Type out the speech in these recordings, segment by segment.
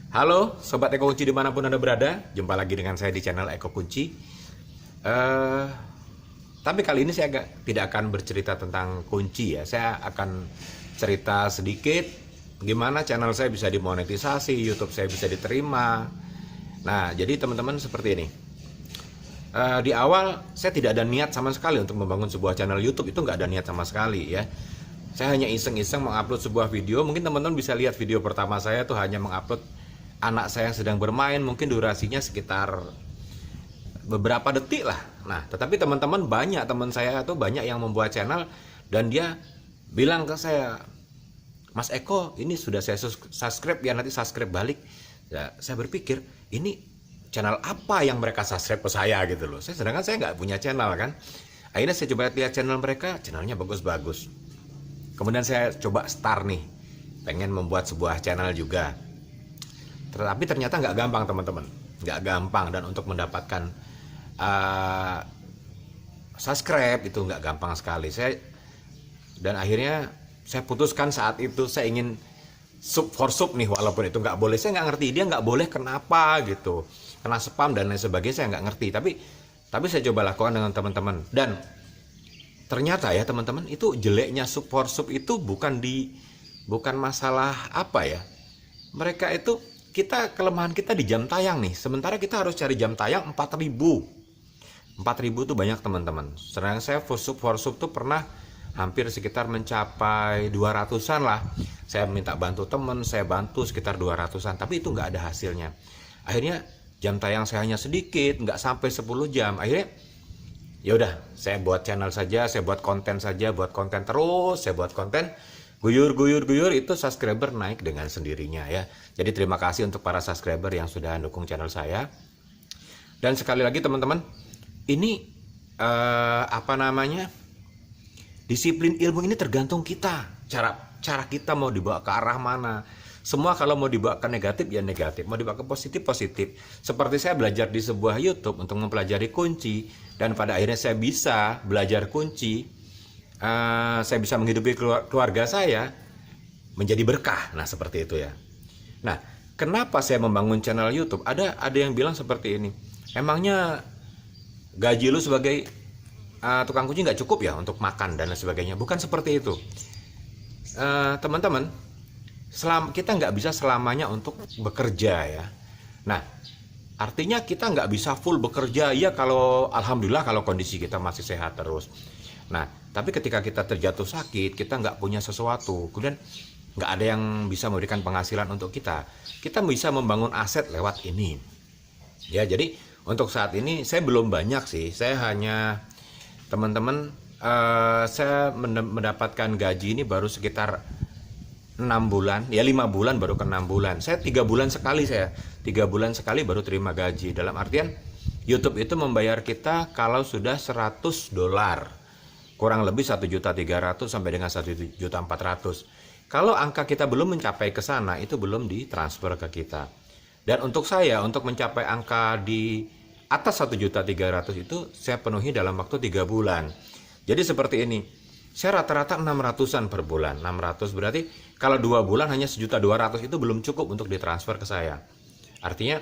Halo Sobat Eko Kunci dimanapun Anda berada. Jumpa lagi dengan saya di channel Eko Kunci. eh tapi kali ini saya tidak akan bercerita tentang kunci ya. Saya akan cerita sedikit gimana channel saya bisa dimonetisasi, YouTube saya bisa diterima. Nah, jadi teman-teman seperti ini. Di awal saya tidak ada niat sama sekali untuk membangun sebuah channel YouTube, itu nggak ada niat sama sekali ya. Saya hanya iseng-iseng mengupload sebuah video. Mungkin teman-teman bisa lihat video pertama saya tuh hanya mengupload anak saya yang sedang bermain, mungkin durasinya sekitar beberapa detik lah. Nah, tetapi teman-teman banyak teman saya tuh banyak yang membuat channel dan dia bilang ke saya, Mas Eko, ini sudah saya subscribe ya, nanti subscribe balik. Ya, saya berpikir ini channel apa yang mereka subscribe ke saya gitu loh. Sedangkan saya nggak punya channel kan. Akhirnya saya coba lihat channel mereka, channelnya bagus-bagus. Kemudian saya coba start nih, pengen membuat sebuah channel juga. Tapi ternyata nggak gampang teman-teman, nggak gampang, dan untuk mendapatkan subscribe itu nggak gampang sekali. Dan akhirnya saya putuskan saat itu saya ingin sub for sub nih, walaupun itu nggak boleh. Saya nggak ngerti dia nggak boleh kenapa gitu, kena spam dan lain sebagainya, saya nggak ngerti. Tapi saya coba lakukan dengan teman-teman, dan ternyata ya teman-teman, itu jeleknya sub for sub itu bukan masalah apa ya. Mereka itu, kelemahan kita di jam tayang nih. Sementara kita harus cari jam tayang 4.000 tuh banyak teman-teman. Sedangkan saya for sub tuh pernah hampir sekitar mencapai 200-an lah. Saya minta bantu teman, saya bantu sekitar 200-an, tapi itu nggak ada hasilnya. Akhirnya jam tayang saya hanya sedikit, nggak sampai 10 jam. Akhirnya ya udah, saya buat channel saja, saya buat konten saja, buat konten terus, saya buat konten. Guyur, itu subscriber naik dengan sendirinya ya. Jadi terima kasih untuk para subscriber yang sudah mendukung channel saya. Dan sekali lagi teman-teman, ini disiplin ilmu ini tergantung kita. Cara kita mau dibawa ke arah mana. Semua kalau mau dibawa ke negatif ya negatif, mau dibawa ke positif positif. Seperti saya belajar di sebuah YouTube untuk mempelajari kunci, dan pada akhirnya saya bisa belajar kunci. Saya bisa menghidupi keluarga saya menjadi berkah. Nah, seperti itu ya. Nah, kenapa saya membangun channel YouTube? Ada yang bilang seperti ini, emangnya gaji lu sebagai tukang kunci nggak cukup ya untuk makan dan lain sebagainya? Bukan seperti itu, teman-teman. Kita nggak bisa selamanya untuk bekerja ya. Nah, artinya kita nggak bisa full bekerja ya, kalau alhamdulillah kalau kondisi kita masih sehat terus. Nah, tapi ketika kita terjatuh sakit, kita nggak punya sesuatu, kemudian nggak ada yang bisa memberikan penghasilan untuk kita bisa membangun aset lewat ini. Ya, jadi untuk saat ini saya belum banyak sih. Saya hanya, teman-teman, saya mendapatkan gaji ini baru sekitar 6 bulan, ya 5 bulan baru ke 6 bulan. Saya 3 bulan sekali baru terima gaji. Dalam artian YouTube itu membayar kita kalau sudah $100. Kurang lebih 1.300.000 sampai dengan 1.400.000. Kalau angka kita belum mencapai ke sana, itu belum ditransfer ke kita. Dan untuk saya, untuk mencapai angka di atas 1.300.000 itu saya penuhi dalam waktu 3 bulan. Jadi seperti ini, saya rata-rata 600-an per bulan. 600 berarti kalau 2 bulan hanya 1.200.000, itu belum cukup untuk ditransfer ke saya. Artinya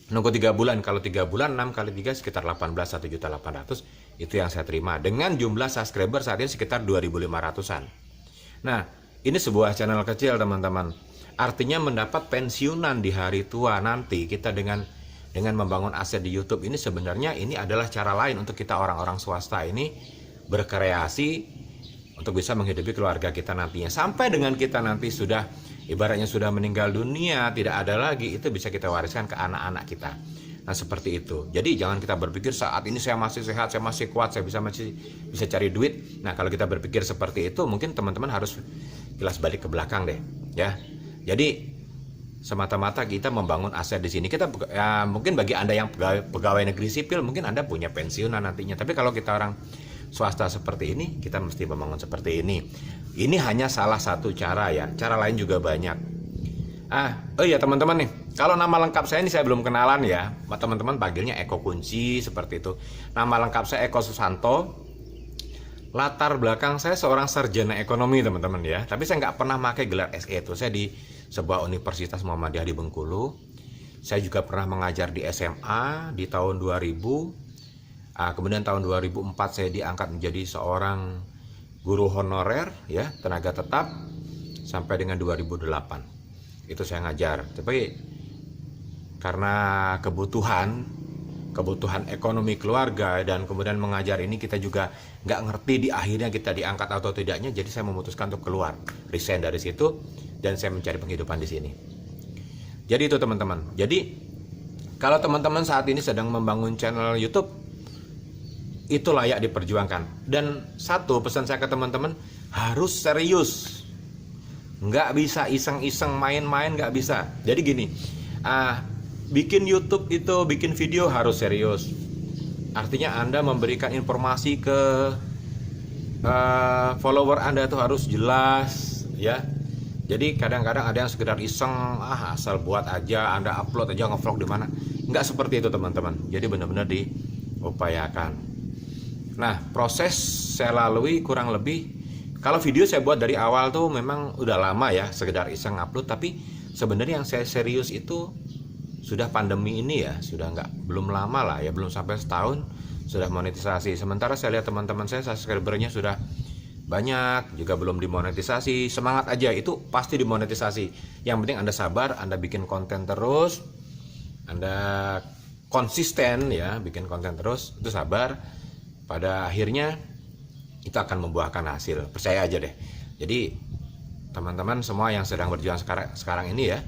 nunggu 3 bulan, kalau 3 bulan 6 kali 3 sekitar 18, 1.800.000 itu yang saya terima, dengan jumlah subscriber saat ini sekitar 2.500-an. Nah, ini sebuah channel kecil teman-teman. Artinya mendapat pensiunan di hari tua nanti, kita dengan membangun aset di YouTube ini, sebenarnya ini adalah cara lain untuk kita orang-orang swasta ini berkreasi untuk bisa menghidupi keluarga kita nantinya. Sampai dengan kita nanti sudah, ibaratnya sudah meninggal dunia, tidak ada lagi, itu bisa kita wariskan ke anak-anak kita. Nah, seperti itu. Jadi jangan kita berpikir saat ini saya masih sehat, saya masih kuat, saya masih bisa cari duit. Nah, kalau kita berpikir seperti itu, mungkin teman-teman harus kilas balik ke belakang deh, ya. Jadi semata-mata kita membangun aset di sini. Kita ya, mungkin bagi Anda yang pegawai negeri sipil, mungkin Anda punya pensiunan nantinya. Tapi kalau kita orang swasta seperti ini, kita mesti membangun seperti ini. Ini hanya salah satu cara ya. Cara lain juga banyak. Oh iya teman-teman nih, kalau nama lengkap saya ini saya belum kenalan ya. Teman-teman panggilnya Eko Kunci seperti itu. Nama lengkap saya Eko Susanto. Latar belakang saya seorang sarjana ekonomi teman-teman ya. Tapi saya nggak pernah pakai gelar SE itu. Saya sebuah universitas Muhammadiyah di Bengkulu. Saya juga pernah mengajar di SMA di tahun 2000. Kemudian tahun 2004 saya diangkat menjadi seorang guru honorer, ya, tenaga tetap, sampai dengan 2008. Itu saya ngajar. Tapi karena kebutuhan ekonomi keluarga dan kemudian mengajar ini, kita juga nggak ngerti di akhirnya kita diangkat atau tidaknya. Jadi saya memutuskan untuk keluar, resign dari situ, dan saya mencari penghidupan di sini. Jadi itu teman-teman. Jadi kalau teman-teman saat ini sedang membangun channel YouTube, itu layak diperjuangkan. Dan satu pesan saya ke teman-teman, harus serius. Nggak bisa iseng-iseng main-main, nggak bisa. Jadi gini, bikin YouTube itu, bikin video harus serius. Artinya Anda memberikan informasi ke follower Anda itu harus jelas, ya. Jadi kadang-kadang ada yang sekedar iseng, asal buat aja, Anda upload aja, ngevlog di mana. Nggak seperti itu teman-teman. Jadi benar-benar diupayakan. Nah, proses saya lalui kurang lebih, kalau video saya buat dari awal tuh memang udah lama ya, sekedar iseng upload. Tapi sebenarnya yang saya serius itu sudah pandemi ini ya, sudah belum lama lah ya, belum sampai setahun sudah monetisasi. Sementara saya lihat teman-teman saya subscribernya sudah banyak, juga belum dimonetisasi. Semangat aja, itu pasti dimonetisasi. Yang penting Anda sabar, Anda bikin konten terus, Anda konsisten ya, bikin konten terus, itu sabar. Pada akhirnya itu akan membuahkan hasil, percaya aja deh. Jadi teman-teman semua yang sedang berjuang sekarang ini ya,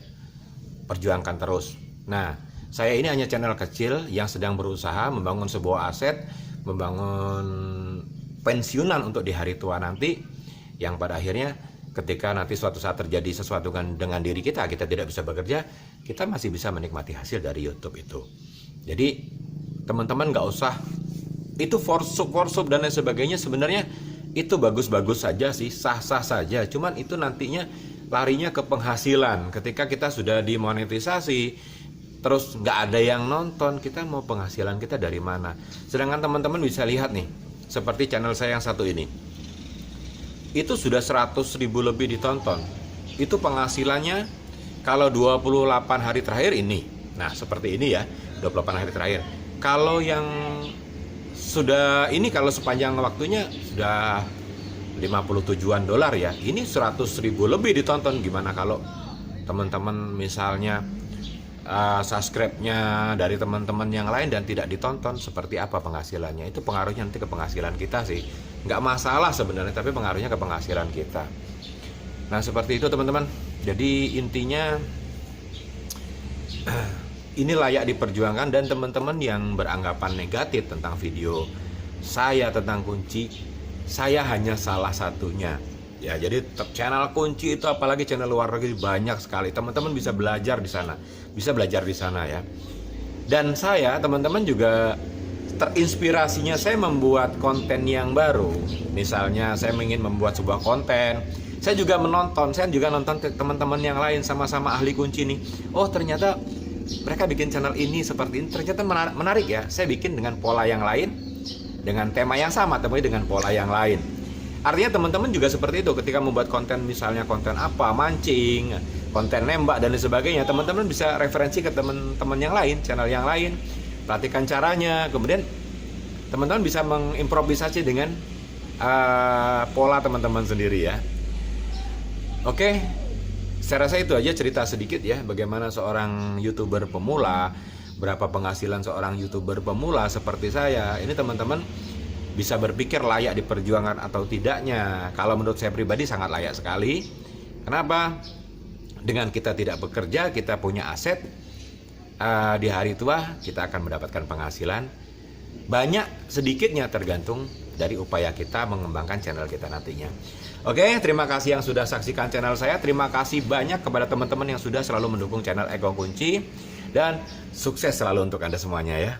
perjuangkan terus. Nah, saya ini hanya channel kecil yang sedang berusaha membangun sebuah aset, membangun pensiunan untuk di hari tua nanti, yang pada akhirnya ketika nanti suatu saat terjadi sesuatu dengan diri kita tidak bisa bekerja, kita masih bisa menikmati hasil dari YouTube itu. Jadi teman-teman nggak usah itu force dan lain sebagainya. Sebenarnya itu bagus-bagus saja sih, sah-sah saja. Cuman itu nantinya larinya ke penghasilan. Ketika kita sudah dimonetisasi, terus nggak ada yang nonton, kita mau penghasilan kita dari mana? Sedangkan teman-teman bisa lihat nih, seperti channel saya yang satu ini, itu sudah 100.000 lebih ditonton. Itu penghasilannya kalau 28 hari terakhir ini. Nah seperti ini ya, 28 hari terakhir. Kalau yang sudah ini, kalau sepanjang waktunya sudah 57-an dolar ya, ini 100.000 lebih ditonton. Gimana kalau teman-teman misalnya subscribe-nya dari teman-teman yang lain dan tidak ditonton, seperti apa penghasilannya? Itu pengaruhnya nanti ke penghasilan kita sih. Nggak masalah sebenarnya, tapi pengaruhnya ke penghasilan kita. Nah seperti itu teman-teman. Jadi intinya ini layak diperjuangkan. Dan teman-teman yang beranggapan negatif tentang video saya tentang kunci, saya hanya salah satunya. Ya, jadi channel kunci itu, apalagi channel luar negeri, banyak sekali. Teman-teman bisa belajar di sana. Bisa belajar di sana ya. Dan saya, teman-teman juga terinspirasinya saya membuat konten yang baru. Misalnya saya ingin membuat sebuah konten, saya juga nonton teman-teman yang lain sama-sama ahli kunci nih. Oh, ternyata mereka bikin channel ini seperti ini, ternyata menarik ya. Saya bikin dengan pola yang lain, dengan tema yang sama, tapi dengan pola yang lain. Artinya teman-teman juga seperti itu, ketika membuat konten, misalnya konten apa, mancing, konten nembak dan lain sebagainya, teman-teman bisa referensi ke teman-teman yang lain, channel yang lain, perhatikan caranya, kemudian teman-teman bisa mengimprovisasi dengan pola teman-teman sendiri ya. Oke, saya rasa itu aja cerita sedikit ya, bagaimana seorang YouTuber pemula, berapa penghasilan seorang YouTuber pemula seperti saya. Ini teman-teman bisa berpikir layak diperjuangkan atau tidaknya. Kalau menurut saya pribadi sangat layak sekali. Kenapa? Dengan kita tidak bekerja, kita punya aset, di hari tua kita akan mendapatkan penghasilan. Banyak sedikitnya tergantung dari upaya kita mengembangkan channel kita nantinya. Oke, terima kasih yang sudah saksikan channel saya. Terima kasih banyak kepada teman-teman yang sudah selalu mendukung channel Ego Kunci. Dan sukses selalu untuk Anda semuanya ya.